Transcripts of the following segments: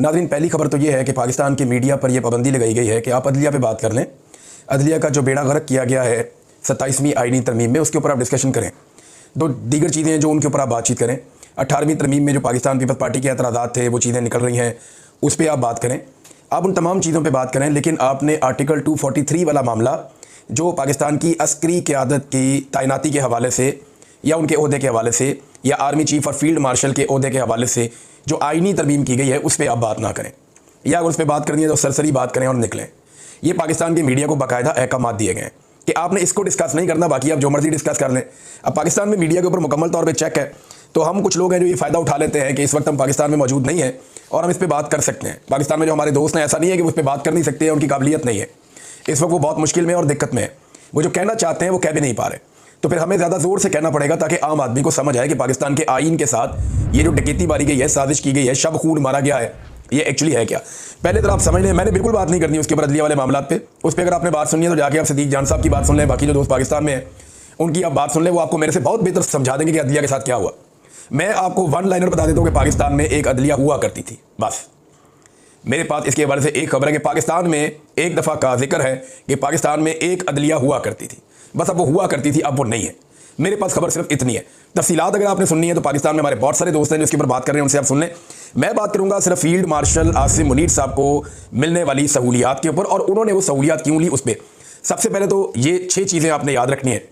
नाज़रीन, पहली खबर तो ये है कि पाकिस्तान की मीडिया पर यह पाबंदी लगाई गई है कि आप अदलिया पे बात कर लें। अदलिया का जो बेड़ा गर्क किया गया है 27वीं आईनी तरमीम में, उसके ऊपर आप डिस्कशन करें। दो दीगर चीज़ें हैं जो उनके ऊपर आप बातचीत करें। 18वीं तरमीम में जो पाकिस्तान पीपल्स पार्टी के एतराज़ात थे, वो चीज़ें निकल रही हैं, उस पर आप बात करें। आप उन तमाम चीज़ों पर बात करें, लेकिन आपने आर्टिकल 243 वाला मामला जो पाकिस्तान की अस्करी क़यादत की तैनाती के हवाले से या उनके ओहदे के हवाले से या आर्मी चीफ और फील्ड मार्शल के ओहदे के हवाले से जो आईनी तरमीम की गई है, उस पर आप बात ना करें, या अगर उस पर बात करनी है तो सरसरी बात करें और निकलें। ये पाकिस्तान की मीडिया को बाकायदा अहकामात दिए गए हैं कि आपने इसको डिस्कस नहीं करना, बाकी आप जो मर्जी डिस्कस कर लें। अब पाकिस्तान में मीडिया के ऊपर मुकम्मल तौर पर चेक है, तो हम कुछ लोग हैं जो ये फ़ायदा उठा लेते हैं कि इस वक्त हम पाकिस्तान में मौजूद नहीं है और हम इस पर बात कर सकते हैं। पाकिस्तान में जो हमारे दोस्त हैं, ऐसा नहीं है कि उस पर बात कर नहीं सकते हैं, उनकी काबिलियत नहीं है। इस वक्त वो बहुत मुश्किल में और दिक्कत में है, वो जो कहना चाहते हैं वो कह भी नहीं पा रहे। तो फिर हमें ज़्यादा ज़ोर से कहना पड़ेगा ताकि आम आदमी को समझ आए कि पाकिस्तान के आइन के साथ ये जो डकैती मारी गई है, साजिश की गई है, शब खून मारा गया है, ये एक्चुअली है क्या। पहले तो आप समझ लें, मैंने बिल्कुल बात नहीं करनी उसके बदलिया वाले मामला पे। उस पर अगर आपने बात सुननी है तो जाके आप सदीक जान साहब की बात सुन लें, बाकी जो दोस्त पाकिस्तान में हैं उनकी आप बात सुन लें, वो आपको मेरे से बहुत बेहतर समझा देंगे कि अदलिया के साथ क्या हुआ। मैं आपको वन लाइनर बता देता हूँ कि पाकिस्तान में एक अदलिया हुआ करती थी, बस। मेरे पास इसके बारे से एक खबर है कि पाकिस्तान में एक दफ़ा का जिक्र है कि पाकिस्तान में एक अदलिया हुआ करती थी, बस। अब वो हुआ करती थी, अब वो नहीं है। मेरे पास खबर सिर्फ इतनी है। तफसीलात अगर आपने सुननी है तो पाकिस्तान में हमारे बहुत सारे दोस्त हैं जो इसके ऊपर बात कर रहे हैं, उनसे आप सुन लें। मैं बात करूंगा सिर्फ फील्ड मार्शल आसिम मुनीर साहब को मिलने वाली सहूलियात के ऊपर, और उन्होंने वो सहूलियात क्यों ली उस पर। सबसे पहले तो ये 6 चीज़ें आपने याद रखनी है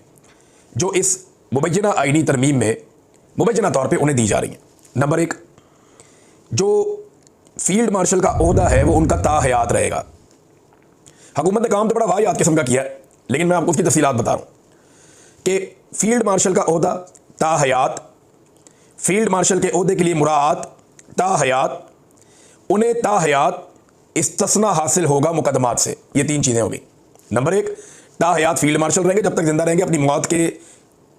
जो इस मुबैना आईनी तरमीम में मुबैना तौर पर उन्हें दी जा रही हैं। नंबर 1, जो फील्ड मार्शल का ओहदा है वो उनका ताहयात रहेगा। हुकूमत ने काम तो बड़ा वाहियात किस्म का किया है, लेकिन मैं आपको उसकी तफसीलात बता रहा हूँ कि फील्ड मार्शल का ओहदा ताहयात, फील्ड मार्शल के ओहदे के लिए मुराद ताहयात, उन्हें ताहयात इस्तिस्ना हासिल होगा मुकदमात से। ये 3 चीज़ें होगी। नंबर 1, ताहयात फील्ड मार्शल रहेंगे, जब तक जिंदा रहेंगे, अपनी मौत के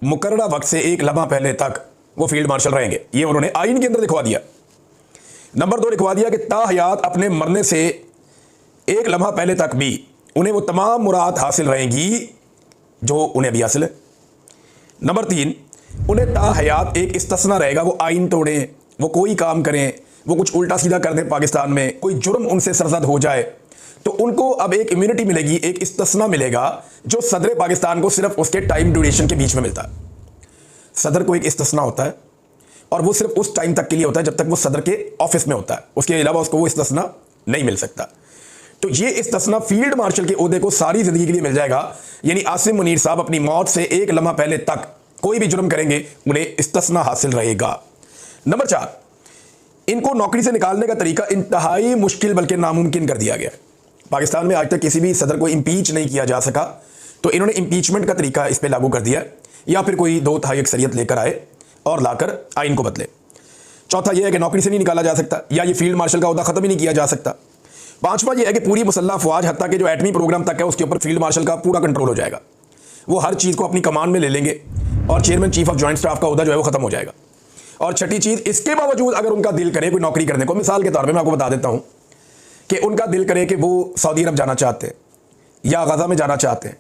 मुकर्ररा वक्त से एक लम्हा पहले तक वो फील्ड मार्शल रहेंगे। ये उन्होंने आइन के अंदर लिखवा दिया। नंबर 2 लिखवा दिया कि ताहयात अपने मरने से एक लम्हा पहले तक भी उन्हें वो तमाम मुराद हासिल रहेंगी जो उन्हें भी हासिल है। नंबर 3, उन्हें ताहयात एक इस्तिस्ना रहेगा, वो आइन तोड़ें, वो कोई काम करें, वो कुछ उल्टा सीधा कर दें, पाकिस्तान में कोई जुर्म उनसे सरजद हो जाए तो उनको अब एक इम्यूनिटी मिलेगी, एक इस्तिस्ना मिलेगा जो सदर पाकिस्तान को सिर्फ उसके टाइम ड्यूरेशन के बीच में मिलता है। सदर को एक इस्तिस्ना होता है और वो सिर्फ उस टाइम तक के लिए होता है जब तक वो सदर के ऑफिस में होता है, उसके अलावा उसको वो इस्तिस्ना नहीं मिल सकता। तो ये इस्तिस्ना फील्ड मार्शल के ओहदे को सारी जिंदगी के लिए मिल जाएगा। यानी आसिम मुनीर साहब अपनी मौत से एक लम्हा पहले तक कोई भी जुर्म करेंगे उन्हें इस्तिस्ना हासिल रहेगा। नंबर 4, इनको नौकरी से निकालने का तरीका इंतहाई मुश्किल बल्कि नामुमकिन कर दिया गया। पाकिस्तान में आज तक किसी भी सदर को इम्पीच नहीं किया जा सका, तो इन्होंने इम्पीचमेंट का तरीका इस पर लागू कर दिया, या फिर कोई 2/3 अक्सरियत लेकर आए और लाकर आइन को बदले। चौथा यह है कि नौकरी से नहीं निकाला जा सकता, या ये फील्ड मार्शल का ओहदा खत्म ही नहीं किया जा सकता। 5वां यह है कि पूरी मुसल्लह अफवाज हत्ता के जो एटमी प्रोग्राम तक है उसके ऊपर फील्ड मार्शल का पूरा कंट्रोल हो जाएगा। वो हर चीज़ को अपनी कमान में ले लेंगे और chairman chief of joint staff का ओहदा जो है वो खत्म हो जाएगा। और छठी चीज़, इसके बावजूद अगर उनका दिल करे कोई नौकरी करने को, मिसाल के तौर पर मैं आपको बता देता हूँ कि उनका दिल करे कि वो सऊदी अरब जाना चाहते हैं या गज़ा में जाना चाहते हैं,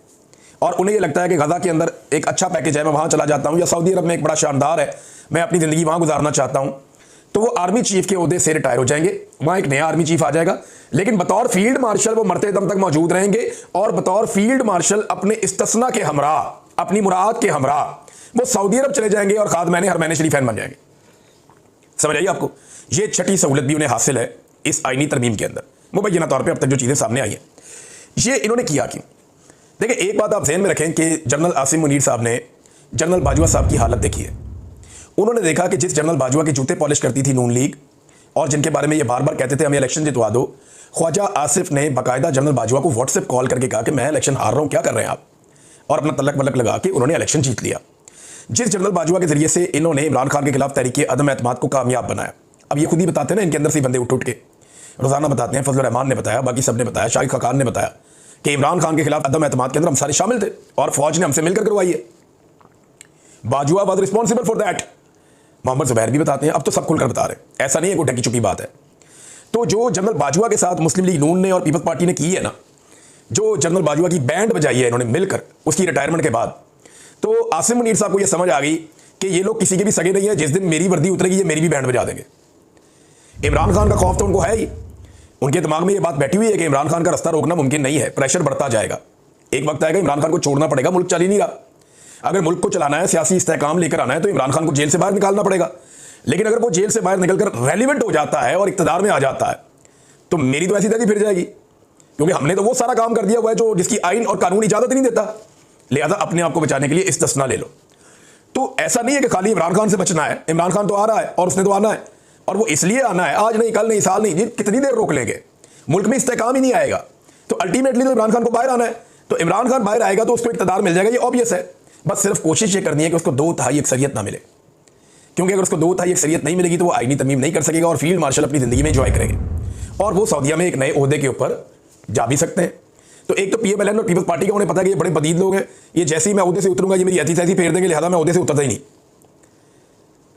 और उन्हें ये लगता है कि गज़ा के अंदर एक अच्छा पैकेज है, मैं वहाँ चला जाता हूँ, या सऊदी अरब में एक बड़ा शानदार है, मैं अपनी ज़िंदगी वहाँ गुजारना चाहता हूँ, तो वो आर्मी चीफ के ओहदे से रिटायर हो जाएंगे, वहाँ एक नया आर्मी चीफ आ जाएगा, लेकिन बतौर फील्ड मार्शल वो मरते दम तक मौजूद रहेंगे, और बतौर फील्ड मार्शल अपने इस्तिस्ना के हमरा, अपनी मुराद के हमरा वो सऊदी अरब चले जाएंगे और खादमैन हरमैन शरीफैन बन जाएंगे। समझ आइए आपको, ये छठी सहूलत भी उन्हें हासिल है इस आईनी तरमीम के अंदर मुबैना तौर पर। अब तक जो चीज़ें सामने आई हैं, ये इन्होंने किया क्यों? देखिए, एक बात आप ज़हन में रखें कि जनरल आसिम मुनीर साहब ने जनरल बाजवा साहब की हालत देखी है। उन्होंने देखा कि जिस जनरल बाजवा के जूते पॉलिश करती थी नून लीग, और जिनके बारे में ये बार बार कहते थे हमें इलेक्शन जितवा दो, ख्वाजा आसिफ ने बाकायदा जनरल बाजवा को व्हाट्सएप कॉल करके कहा कि मैं इलेक्शन हार रहा हूँ, क्या कर रहे हैं आप, और अपना तलक वलक लगा के उन्होंने इलेक्शन जीत लिया। जिस जनरल बाजवा के जरिए से इन्होंने इमरान खान के खिलाफ तहरीक अदम एतमाद को कामयाब बनाया। अब ये खुद ही बताते हैं ना, इनके अंदर से बंदे उठ के रोज़ाना बताते हैं, फजल रहमान ने बताया, बाकी सब ने बताया, शाहिद खान ने बताया कि इमरान खान के खिलाफ अदम एतमाद के अंदर हम सारे शामिल थे और फौज ने हमसे मिलकर करवाई है। Bajwa was responsible for that. Mohammed Zubair भी बताते हैं, अब तो सब खुलकर बता रहे हैं, ऐसा नहीं है कोई ढकी चुकी बात है। तो जो जनरल बाजवा के साथ मुस्लिम लीग नून ने और पीपल्स पार्टी ने की है ना, जो जनरल बाजवा की बैंड बजाई है इन्होंने मिलकर उसकी रिटायरमेंट के बाद, तो आसिम मुनीर साहब को यह समझ आ गई कि ये लोग किसी के भी सगे नहीं है, जिस दिन मेरी वर्दी उतरेगी ये मेरी भी बैंड बजा देंगे। इमरान खान का खौफ तो उनको है ही, उनके दिमाग में ये बात बैठी हुई है कि इमरान खान का रास्ता रोकना मुमकिन नहीं है, प्रेशर बढ़ता जाएगा, एक वक्त आएगा इमरान खान को छोड़ना पड़ेगा, मुल्क चल ही नहीं रहा। अगर मुल्क को चलाना है, सियासी इस्तेहकाम लेकर आना है, तो इमरान खान को जेल से बाहर निकालना पड़ेगा। लेकिन अगर वो जेल से बाहर निकलकर रेलिवेंट हो जाता है और इक्तदार में आ जाता है, तो मेरी तो ऐसी तैसी फिर जाएगी, क्योंकि हमने तो वो सारा काम कर दिया हुआ है जो जिसकी आइन और कानून इजाजत नहीं देता। लिहाजा अपने आप को बचाने के लिए इस्तिस्ना ले लो। तो ऐसा नहीं है कि खाली इमरान खान से बचना है, इमरान खान तो आ रहा है और उसने तो आना है, और वो इसलिए आना है, आज नहीं, कल नहीं, साल नहीं, कितनी देर रोक लेंगे, मुल्क में इस्तेहकाम ही नहीं आएगा। तो अल्टीमेटली तो इमरान खान को बाहर आना है, तो इमरान खान बाहर आएगा तो उसको इक़्तिदार मिल जाएगा, ये ऑब्वियस है। बस सिर्फ कोशिश ये करनी है कि उसको 2/3 अक्सरियत ना मिले, क्योंकि अगर उसको 2/3 अक्सरियत नहीं मिलेगी तो वो आईनी तरमीम नहीं कर सकेगा और फील्ड मार्शल अपनी ज़िंदगी में एंजॉय करेंगे, और वो सऊदीया में एक नए ओहदे के ऊपर जा भी सकते हैं। तो एक तो PMLN और पीपल्स पार्टी का उन्हें पता है कि ये बड़े बदीद लोग हैं, ये जैसे ही मैं ओहदे से उतरूंगा ये मेरी ऐसी तैसी फेर देंगे, लिहाजा मैं ओहदे से उतरता ही नहीं,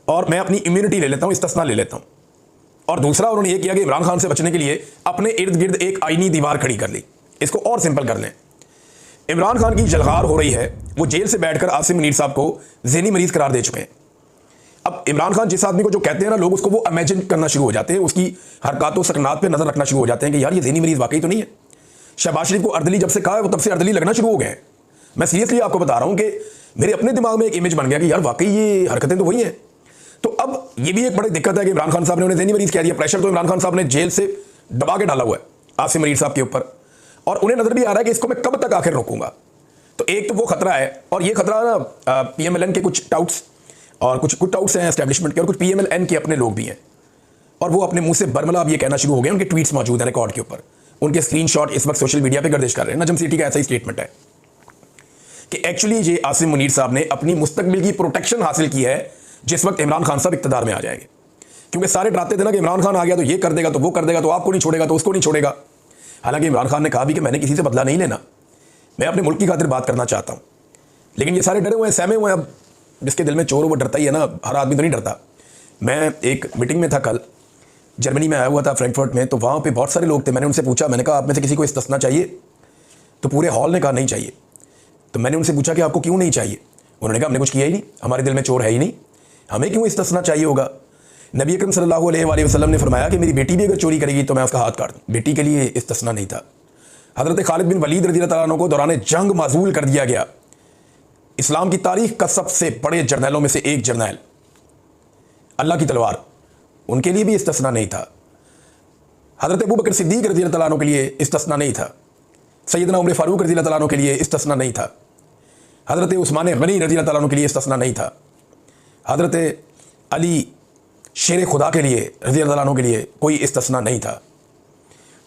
और मैं अपनी इम्यूनिटी ले लेता हूँ, इस्तिस्ना ले लेता हूँ। और दूसरा उन्होंने ये किया कि इमरान खान से बचने के लिए अपने इर्द गिर्द एक आईनी दीवार खड़ी कर ली। इसको और सिंपल कर लें, इमरान खान की जलगार हो रही है, वो जेल से बैठकर आसिम मुनीर साहब को ज़हनी मरीज करार दे चुके हैं। अब इमरान खान जिस आदमी को जो कहते हैं ना, लोग उसको वो इमेजिन करना शुरू हो जाते हैं, उसकी हरकतों सकनात पे नजर रखना शुरू हो जाते हैं कि यार ये ज़हनी मरीज वाकई तो नहीं है। शहबाज शरीफ को अर्दली जब से कहा है वो तब से अर्दली लगना शुरू हो गए हैं। मैं सीरियसली आपको बता रहा हूं कि मेरे अपने दिमाग में एक इमेज बन गया कि यार वाकई ये हरकतें तो वही हैं। तो अब ये भी एक बड़ी दिक्कत है कि इमरान खान साहब ने उन्हें ज़हनी मरीज कह दिया। प्रेशर तो इमरान खान साहब ने जेल से दबा के डाला हुआ है आसिम मुनीर साहब के ऊपर, और उन्हें नजर भी आ रहा है कि इसको मैं कब तक आखिर रोकूंगा। तो एक तो वो खतरा है, और ये खतरा ना PMLN के कुछ टाउट्स और कुछ टाउट्स हैं एस्टेब्लिशमेंट के, और कुछ PMLN के अपने लोग भी हैं, और वो अपने मुंह से बरमला अब ये कहना शुरू हो गए। उनके ट्वीट्स मौजूद हैं रिकॉर्ड के ऊपर, उनके स्क्रीनशॉट इस वक्त सोशल मीडिया पे गर्दिश कर रहे हैं। नजम सिटी का ऐसा ही स्टेटमेंट है कि एक्चुअली ये आसिम मुनीर साहब ने अपनी मुस्तकबिल की प्रोटेक्शन हासिल की है जिस वक्त इमरान खान साहब इक़्तिदार में आ जाएंगे, क्योंकि सारे डराते थे ना कि इमरान खान आ गया तो ये कर देगा, तो वो कर देगा, तो आपको नहीं छोड़ेगा, तो उसको नहीं छोड़ेगा। हालांकि इमरान खान ने कहा भी कि मैंने किसी से बदला नहीं लेना, मैं अपने मुल्क की खातिर बात करना चाहता हूँ। लेकिन ये सारे डरे हुए हैं, सहमे हुए हैं। अब जिसके दिल में चोर हो वो डरता ही है ना, हर आदमी तो नहीं डरता। मैं एक मीटिंग में था कल, जर्मनी में आया हुआ था फ्रैंकफर्ट में, तो वहाँ पे बहुत सारे लोग थे। मैंने उनसे पूछा, मैंने कहा आप में से किसी को इस्तिस्ना चाहिए? तो पूरे हॉल ने कहा नहीं चाहिए। तो मैंने उनसे पूछा कि आपको क्यों नहीं चाहिए? उन्होंने कहा हमने कुछ किया ही नहीं, हमारे दिल में चोर है ही नहीं, हमें क्यों इस्तिस्ना चाहिए होगा। नबी अकरम सल्लल्लाहु अलैहि वसल्लम ने फरमाया कि मेरी बेटी भी अगर चोरी करेगी तो मैं उसका हाथ काट दूँ। बेटी के लिए इस्तिस्ना नहीं था। हज़रत खालिद बिन वलीद रज़ियल्लाहु अन्हु को दौरान जंग माजूल कर दिया गया। इस्लाम की तारीख का सबसे बड़े जर्नैलों में से एक जर्नैल, अल्लाह की तलवार, उनके लिए भी इस्तिस्ना नहीं था। हज़रत अबू बकर सिद्दीक़ रज़ियल्लाहु अन्हु के लिए इस्तिस्ना नहीं था। सैयदना उमर फ़ारूक रज़ियल्लाहु अन्हु के लिए इस्तिस्ना नहीं था। हज़रत उस्मान गनी रज़ियल्लाहु अन्हु के लिए इस्तिस्ना नहीं था। हज़रत अली शेर खुदा के लिए रज़ियल्लाहु अन्हु के लिए कोई इस्तिस्ना नहीं था।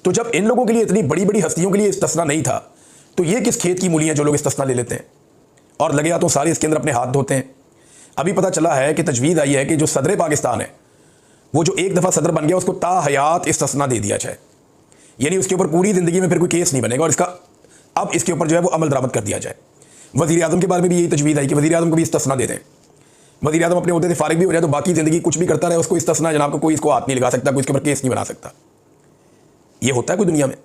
तो जब इन लोगों के लिए, इतनी बड़ी बड़ी हस्तियों के लिए इस्तिस्ना नहीं था, तो ये किस खेत की मूली हैं जो लोग इस्तिस्ना ले लेते हैं और लगे हाथों सारे इसके अंदर अपने हाथ धोते हैं। अभी पता चला है कि तजवीज़ आई है कि जो सदर पाकिस्तान है, वो जो एक दफ़ा सदर बन गया उसको ता हयात इस्तिस्ना दे दिया जाए, यानी उसके ऊपर पूरी ज़िंदगी में फिर कोई केस नहीं बनेगा, और इसका अब इसके ऊपर जो है वो अमल दरामद कर दिया जाए। वज़ीर आज़म के बारे में भी यही तजवीज़ आई कि वज़ीर आज़म को भी इस्तिस्ना दे दें। वज़ीर आज़म अपने ओहदे से फारिग भी हो जाए तो बाकी ज़िंदगी कुछ भी करता रहे, उसको इस्तिस्ना जनाब को कोई इसको हाथ नहीं लगा सकता, कोई इसके ऊपर केस नहीं बना सकता। ये होता है कोई दुनिया में?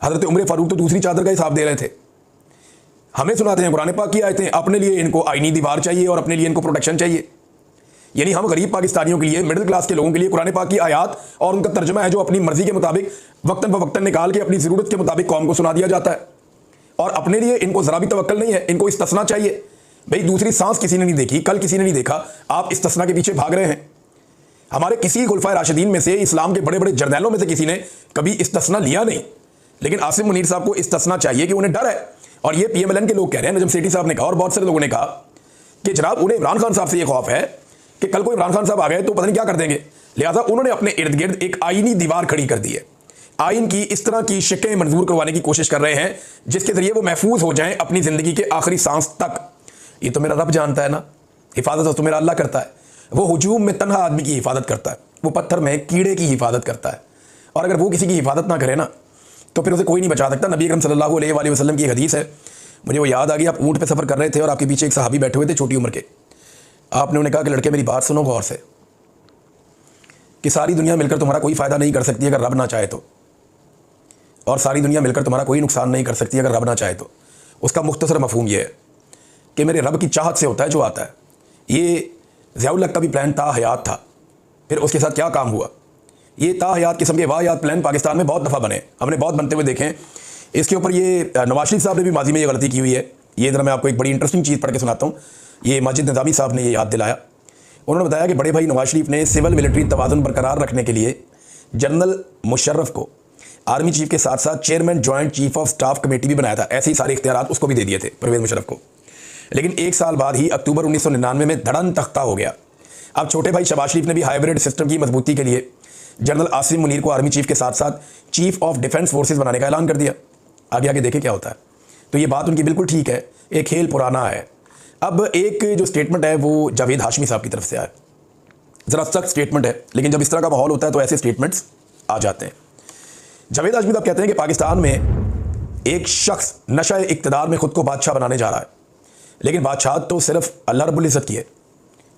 हज़रत उमर फ़ारूक तो दूसरी चादर का हिसाब दे रहे थे। हमें सुनाते हैं कुरान पाक की आयतें, अपने लिए इनको आईनी दीवार चाहिए और अपने लिए इनको प्रोटेक्शन चाहिए। यानी हम गरीब पाकिस्तानियों के लिए, मिडिल क्लास के लोगों के लिए कुरान पाक की आयात और उनका तर्जुमा है जो अपनी मर्जी के मुताबिक वक्तन फ़वक्तन निकाल के अपनी ज़रूरत के मुताबिक कौम को सुना दिया जाता है, और अपने लिए इनको ज़रा भी तवक्कल नहीं है, इनको इस्तिस्ना चाहिए। भाई दूसरी सांस किसी ने नहीं देखी, कल किसी ने नहीं देखा, आप इस्तिस्ना के पीछे भाग रहे हैं। हमारे किसी खुलफाए राशिदीन में से, इस्लाम के बड़े बड़े जर्नैलों में से किसी ने कभी इस्तिस्ना लिया नहीं, लेकिन आसिम मुनीर साहब को इस्तिस्ना चाहिए कि उन्हें डर है। और ये PMLN के लोग कह रहे हैं, नजम सेठी साहब ने कहा और बहुत सारे लोगों ने कहा कि जनाब उन्हें इमरान खान साहब से ये खौफ है कि कल को इमरान खान साहब आ गए तो पता नहीं क्या कर देंगे, लिहाजा उन्होंने अपने इर्द गिर्द एक आईनी दीवार खड़ी कर दी है। आइन की इस तरह की शिकें मंजूर करवाने की कोशिश कर रहे हैं जिसके जरिए वो महफूज हो जाएं अपनी ज़िंदगी के आखिरी सांस तक। ये तो मेरा रब जानता है ना, हिफाजत तो मेरा अल्लाह करता है। वो हुजूम में तन्हा आदमी की हिफाजत करता है, वो पत्थर में कीड़े की हिफाजत करता है, और अगर वो किसी की हिफाजत ना करे ना तो फिर उसे कोई नहीं बचा सकता। नबी अकरम सल्लल्लाहु अलैहि वसल्लम की हदीस है, मुझे वो याद आ गई। आप ऊँट पे सफ़र कर रहे थे और आपके पीछे एक सहाबी बैठे हुए थे छोटी उम्र के। आपने उन्हें कहा कि लड़के मेरी बात सुनो गौर से, कि सारी दुनिया मिलकर तुम्हारा कोई फ़ायदा नहीं कर सकती अगर रब ना चाहे तो, और सारी दुनिया मिलकर तुम्हारा कोई नुकसान नहीं कर सकती अगर रब ना चाहे तो। उसका मुख्तसर मफहूम ये है कि मेरे रब की चाहत से होता है जो आता है। ये ज़ियाउल हक का भी प्लान था, हयात था, फिर उसके साथ क्या काम हुआ, ये ताहयात किस्म के वाहियात प्लान पाकिस्तान में बहुत दफ़ा बने, हमने बहुत बनते हुए देखे हैं। इसके ऊपर ये नवाज शरीफ साहब ने भी माजी में ये गलती की हुई है। ये ज़रा मैं आपको एक बड़ी इंटरेस्टिंग चीज़ पढ़ के सुनाता हूँ। ये माजिद निज़ामी साहब ने ये याद दिलाया। उन्होंने बताया कि बड़े भाई नवाज शरीफ ने सिविल मिलिट्री तवाज़ुन बरकरार रखने के लिए जनरल मुशर्रफ को आर्मी चीफ के साथ साथ chairman joint chief of staff committee भी बनाया था। ऐसे ही सारे इख्तियारात उसको भी दे दिए थे, परवेज़ मुशर्रफ को। लेकिन एक साल बाद ही अक्टूबर 1999 में धड़न तख्ता हो गया। अब छोटे भाई शहबाज शरीफ ने भी हाइब्रिड सिस्टम की मजबूती के लिए जनरल आसिम मुनीर को आर्मी चीफ के साथ साथ चीफ ऑफ डिफेंस फोर्सेज बनाने का ऐलान कर दिया। आगे आगे देखें क्या होता है। तो ये बात उनकी बिल्कुल ठीक है, एक खेल पुराना है। अब एक जो स्टेटमेंट है वो जावेद हाशमी साहब की तरफ से आया, ज़रा सख्त स्टेटमेंट है, लेकिन जब इस तरह का माहौल होता है तो ऐसे स्टेटमेंट्स आ जाते हैं। जावेद हाशमी साहब कहते हैं कि पाकिस्तान में एक शख्स नशा इक़्तिदार में ख़ुद को बादशाह बनाने जा रहा है, लेकिन बादशाह तो सिर्फ अल्लाह रब्बुल इज़्ज़त की है।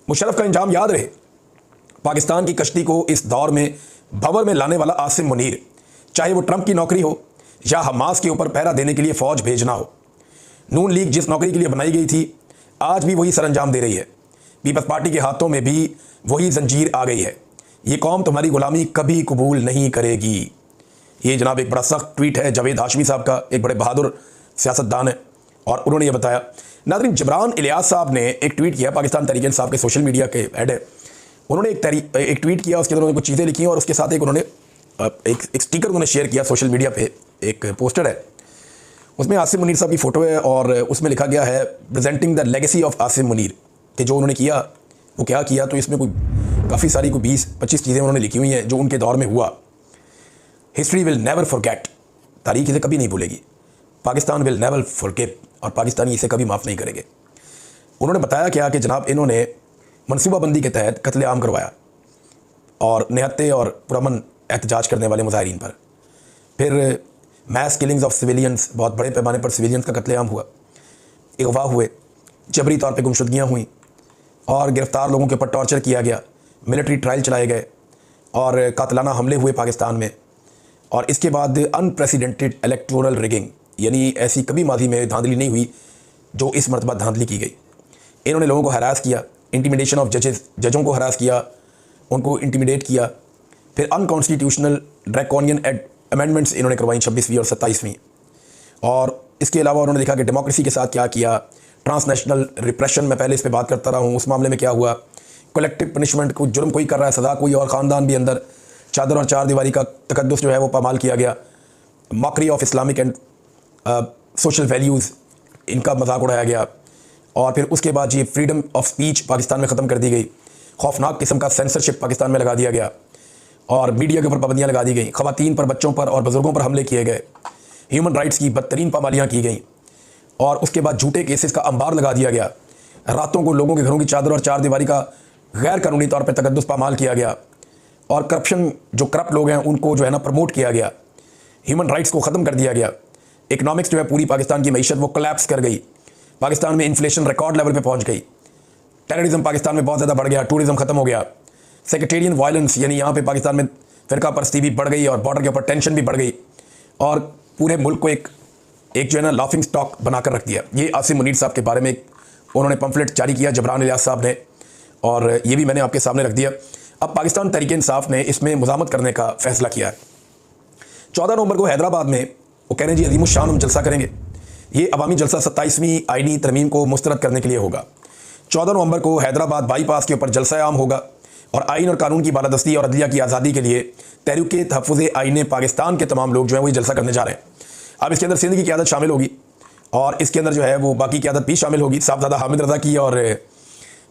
मुशर्रफ का इंजाम याद रहे, पाकिस्तान की कश्ती को इस दौर में भंवर में लाने वाला आसिम मुनीर, चाहे वो ट्रंप की नौकरी हो या हमास के ऊपर पहरा देने के लिए फ़ौज भेजना हो। नून लीग जिस नौकरी के लिए बनाई गई थी आज भी वही सरअंजाम दे रही है। पीपल्स पार्टी के हाथों में भी वही जंजीर आ गई है। ये कौम तुम्हारी गुलामी कभी कबूल नहीं करेगी। ये जनाब एक बड़ा सख्त ट्वीट है जावेद हाशमी साहब का, एक बड़े बहादुर सियासतदान है, और उन्होंने ये बताया। नाज़रीन, जबरान इलियास साहब ने एक ट्वीट किया, पाकिस्तान तहरीक इंसाफ के सोशल मीडिया के हेड है। उन्होंने एक ट्वीट किया, उसके अंदर उन्होंने कुछ चीज़ें लिखी और उसके साथ एक उन्होंने एक स्टिकर उन्होंने शेयर किया सोशल मीडिया पे। एक पोस्टर है, उसमें आसिम मुनीर साहब की फ़ोटो है और उसमें लिखा गया है presenting the legacy of Asim Munir, कि जो उन्होंने किया वो क्या किया। तो इसमें कोई काफ़ी सारी कोई 20-25 चीज़ें उन्होंने लिखी हुई हैं जो उनके दौर में हुआ। हिस्ट्री विल नेवर फॉरगेट, तारीख इसे कभी नहीं भूलेगी। पाकिस्तान विल नेवर फॉरगिव, और पाकिस्तानी इसे कभी माफ़ नहीं करेंगे। उन्होंने बताया क्या कि जनाब इन्होंने मनसूबाबंदी के तहत कत्लेआम करवाया और निहत्ते और पुरअमन एहतजाज करने वाले मुजाहिरीन पर। फिर मैस किलिंग्स ऑफ सिविलियंस, बहुत बड़े पैमाने पर सिविलियंस का कत्लेआम हुआ, अगवा हुए, जबरी तौर पे गुमशुदगियाँ हुई और गिरफ्तार लोगों के ऊपर टॉर्चर किया गया, मिलिट्री ट्रायल चलाए गए और कातलाना हमले हुए पाकिस्तान में। और इसके बाद अनप्रेसिडेंटेड इलेक्टोरल रिगिंग, यानी ऐसी कभी माजी में धांधली नहीं हुई जो इस मरतबा धांधली की गई। इन्होंने लोगों को हरास किया, इंटिमिडेशन ऑफ जजों को हरास किया, उनको इंटिमिडेट किया। फिर अनकॉन्स्टिट्यूशनल ड्रैकोनियन अमेंडमेंट्स इन्होंने करवाई 26वीं और 27वीं। और इसके अलावा उन्होंने देखा कि डेमोक्रेसी के साथ क्या किया, ट्रांसनेशनल रिप्रेशन, मैं पहले इस पर बात करता रहा हूँ, उस मामले में क्या हुआ, कलेक्टिव पनिशमेंट, कोई जुर्म कोई कर रहा है सज़ा कोई और ख़ानदान भी अंदर, चादर और चार दीवारी का तकद्दुस जो है वो पामाल किया गया, mockery of Islamic and social values, इनका मजाक उड़ाया गया। और फिर उसके बाद ये फ्रीडम ऑफ स्पीच पाकिस्तान में ख़त्म कर दी गई, खौफनाक किस्म का सेंसरशिप पाकिस्तान में लगा दिया गया और मीडिया के ऊपर पाबंदियाँ लगा दी गई, ख़वातीन पर, बच्चों पर और बुज़ुर्गों पर हमले किए गए, ह्यूमन राइट्स की बदतरीन पामालियाँ की गई। और उसके बाद झूठे केसेस का अंबार लगा दिया गया, रातों को लोगों के घरों की चादर और चार दीवारी का गैर कानूनी तौर पर तकद्दुस पामाल किया गया और करप्शन, जो करप्ट लोग हैं उनको जो है ना प्रमोट किया गया, ह्यूमन राइट्स को ख़त्म कर दिया गया। इकनॉमिक्स जो है पूरी पाकिस्तान की मईशत वो कोलैप्स कर गई, पाकिस्तान में इन्फ्लेशन रिकॉर्ड लेवल पे पहुंच गई, टेररिज्म पाकिस्तान में बहुत ज़्यादा बढ़ गया, टूरिज्म ख़त्म हो गया, सेक्रेटेरियन वायलेंस यानी यहाँ पे पाकिस्तान में फ़िरका परस्ती भी बढ़ गई और बॉर्डर के ऊपर टेंशन भी बढ़ गई और पूरे मुल्क को एक जो है ना लाफिंग स्टॉक बनाकर रख दिया। ये आसिम मुनीर साहब के बारे में उन्होंने पम्फलेट जारी किया जबरान इलियास साहब ने, और ये भी मैंने आपके सामने रख दिया। अब पाकिस्तान तहरीक इंसाफ ने इसमें मुज़ामत करने का फ़ैसला किया है। 14 नवंबर को हैदराबाद में वो कह रहे हैं जी अजीम शान हम जलसा करेंगे। ये अवामी जलसा 27वीं आईनी तरमीम को मुस्तरद करने के लिए होगा। 14 नवंबर को हैदराबाद बाईपास के ऊपर जलसा आम होगा और आइन और कानून की बालादस्ती और अदलिया की आज़ादी के लिए तहरीक तहफ़्फ़ुज़ आइन पाकिस्तान के तमाम लोग जो हैं वो जलसा करने जा रहे हैं। अब इसके अंदर सिंध की क़यादत शामिल होगी और इसके अंदर जो है वो बाकी क़यादत भी शामिल होगी, साहबज़ादा हामिद रज़ा की और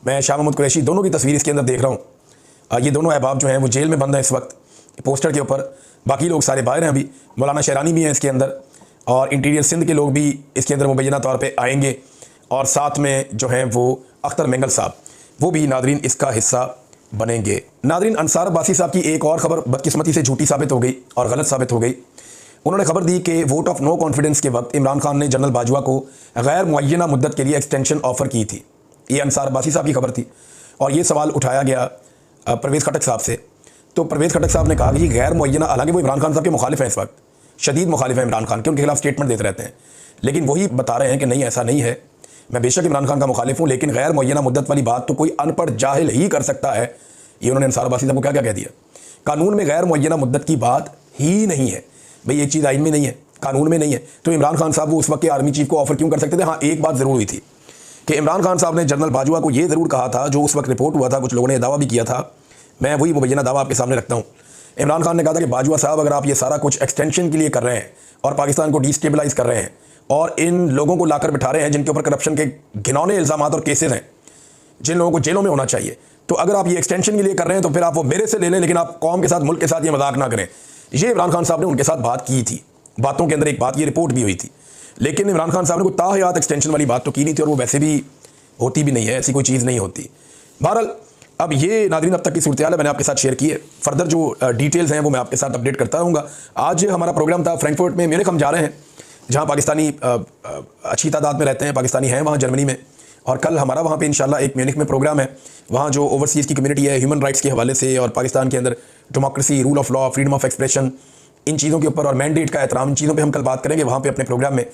मैं शाह महमूद कुरैशी, दोनों की तस्वीर इसके अंदर देख रहा हूँ। ये दोनों अहबाब जो हैं वो जेल में बंद हैं इस वक्त पोस्टर के ऊपर, बाकी लोग सारे बाहर हैं अभी। मौलाना शहरानी भी हैं इसके अंदर और इंटीरियर सिंध के लोग भी इसके अंदर मुबैना तौर पे आएंगे और साथ में जो हैं वो अख्तर मेंगल साहब वो भी नादरीन इसका हिस्सा बनेंगे। नादरीन, अंसार अब्बासी साहब की एक और ख़बर बदकिस्मती से झूठी साबित हो गई और गलत साबित हो गई। उन्होंने खबर दी कि वोट ऑफ नो कॉन्फिडेंस के वक्त इमरान खान ने जनरल बाजवा को गैर मुअय्यना मुद्दत के लिए एक्सटेंशन ऑफ़र की थी। ये अंसार अब्बासी साहब की खबर थी और ये सवाल उठाया गया परवेज़ खटक साहब से। तो परवेज़ खटक साहब ने कहा कि गैर मुअय्यना, हालांकि वो इमरान खान साहब के मुखालिफ हैं, इस वक्त शदीद मुखालिफ हैं इमरान खान के, उनके खिलाफ स्टेटमेंट देते रहते हैं, लेकिन वही बता रहे हैं कि नहीं ऐसा नहीं है, मैं बेशक इमरान खान का मुखालिफ हूँ, लेकिन गैर मुअय्यना मुद्दत वाली बात तो कोई अनपढ़ जाहिल ही कर सकता है। ये उन्होंने अंसार अब्बासी साहब को क्या क्या कह दिया कानून में गैर मुअय्यना मुद्दत की बात ही नहीं है। भाई एक चीज़ आइन में नहीं है, कानून में नहीं है, तो इमरान खान साहब वो उस वक्त के आर्मी चीफ को ऑफर क्यों कर सकते थे? हाँ, एक बात ज़रूर हुई थी कि इमरान खान साहब ने जनरल बाजवा को ये ज़रूर कहा था, जो उस वक्त रिपोर्ट हुआ था, कुछ लोगों ने दावा भी किया था, मैं वही मुबैना दावा आपके सामने रखता हूँ। इमरान खान ने कहा था कि बाजवा साहब, अगर आप ये सारा कुछ एक्सटेंशन के लिए कर रहे हैं और पाकिस्तान को डिस्टेबलाइज कर रहे हैं और इन लोगों को लाकर बिठा रहे हैं जिनके ऊपर करप्शन के घिनौने इल्ज़ामात और केसेस हैं, जिन लोगों को जेलों में होना चाहिए, तो अगर आप ये एक्सटेंशन के लिए कर रहे हैं तो फिर आप वो मेरे से ले लें, लेकिन आप कौम के साथ, मुल्क के साथ ये मजाक ना करें। ये इमरान खान साहब ने उनके साथ बात की थी, बातों के अंदर एक बात, ये रिपोर्ट भी हुई थी, लेकिन इमरान खान साहब ने कोई ताहयात एक्सटेंशन वाली बात तो की नहीं थी, और वो वैसे भी होती भी नहीं है, ऐसी कोई चीज़ नहीं होती। बहरहाल अब ये नाज़रीन अब तक की सूरत हाल है, मैंने आपके साथ शेयर की है। फर्दर जो डिटेल्स हैं वो मैं आपके साथ अपडेट करता रहूँगा। आज हमारा प्रोग्राम था फ्रैंकफर्ट में, म्यूनिख हम जा रहे हैं, जहाँ पाकिस्तानी अच्छी तादाद में रहते हैं, पाकिस्तानी हैं वहाँ जर्मनी में, और कल हमारा वहाँ पे इंशाल्लाह एक म्यूनिख में प्रोग्राम है। वहाँ जो ओवरसीज़ की कम्युनिटी है, ह्यूमन राइट्स के हवाले से और पाकिस्तान के अंदर democracy, rule of law, freedom of expression, इन चीज़ों के ऊपर और मैंडेट का एहतराम, इन चीज़ों पे हम कल बात करेंगे वहाँ पे अपने प्रोग्राम में।